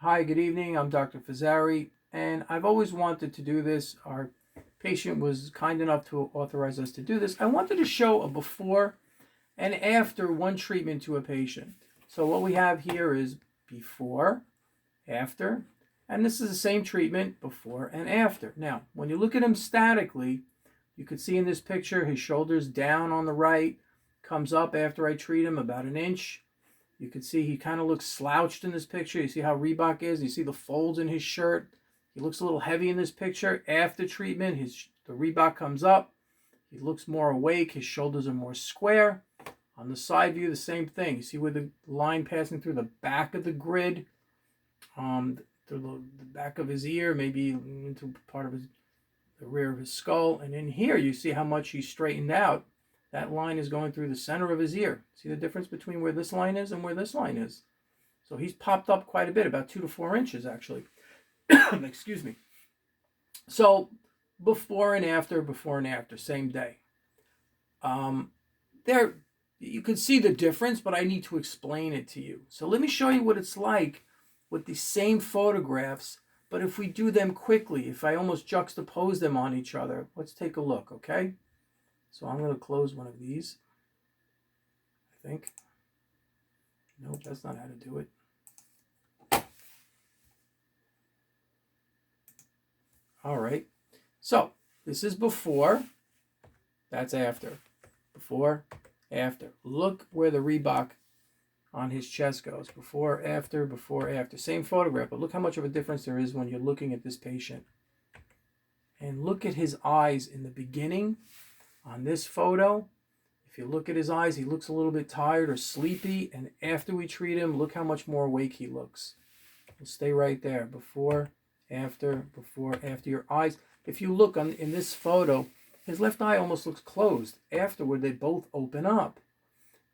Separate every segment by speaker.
Speaker 1: Hi, good evening. I'm Dr. Fazzari, and I've always wanted to do this. Our patient was kind enough to authorize us to do this. I wanted to show a before and after one treatment to a patient. So what we have here is before, after, and this is the same treatment before and after. Now, when you look at him statically, you could see in this picture his shoulders down on the right, comes up after I treat him about an inch. You can see he kind of looks slouched in this picture. You see how Reebok is. You see the folds in his shirt. He looks a little heavy in this picture. After treatment, the Reebok comes up. He looks more awake. His shoulders are more square. On the side view, the same thing. You see where the line passing through the back of the grid, through the back of his ear, maybe into part of the rear of his skull. And in here, you see how much he's straightened out. That line is going through the center of his ear. See the difference between where this line is and where this line is? So he's popped up quite a bit, about 2 to 4 inches actually. Excuse me. So before and after, same day. There, you can see the difference, but I need to explain it to you. So let me show you what it's like with the same photographs, but if we do them quickly, if I almost juxtapose them on each other. Let's take a look, okay? So I'm going to close one of these, I think. Nope, that's not how to do it. All right. So this is before. That's after. Before, after. Look where the Reebok on his chest goes. Before, after, before, after. Same photograph, but look how much of a difference there is when you're looking at this patient. And look at his eyes in the beginning. On this photo, if you look at his eyes, he looks a little bit tired or sleepy. And after we treat him, look how much more awake he looks. We'll stay right there. Before, after, your eyes. If you look in this photo, his left eye almost looks closed. Afterward, they both open up.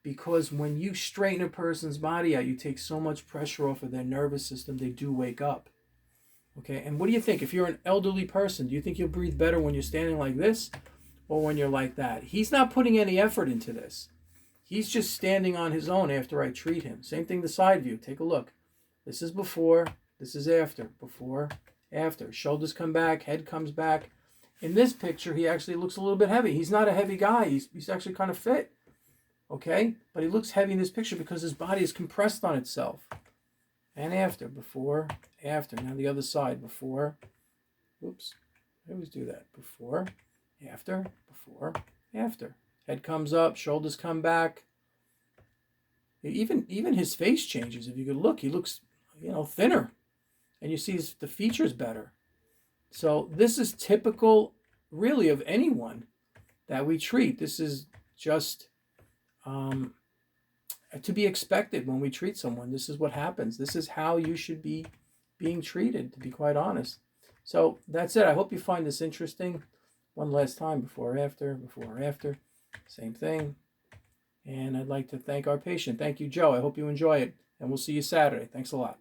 Speaker 1: Because when you straighten a person's body out, you take so much pressure off of their nervous system, they do wake up. Okay, and what do you think? If you're an elderly person, do you think you'll breathe better when you're standing like this? Or when you're like that? He's not putting any effort into this. He's just standing on his own after I treat him. Same thing the side view. Take a look. This is before. This is after. Before, after. Shoulders come back. Head comes back. In this picture, he actually looks a little bit heavy. He's not a heavy guy. He's actually kind of fit. Okay? But he looks heavy in this picture because his body is compressed on itself. And after. Before, after. Now the other side. Before. Oops. I always do that. Before, after, before, after. Head comes up, shoulders come back. Even his face changes. If you could look, he looks, thinner. And you see the features better. So this is typical, really, of anyone that we treat. This is just to be expected when we treat someone. This is what happens. This is how you should be being treated, to be quite honest. So that's it. I hope you find this interesting. One last time, before, after, same thing. And I'd like to thank our patient. Thank you, Joe. I hope you enjoy it. And we'll see you Saturday. Thanks a lot.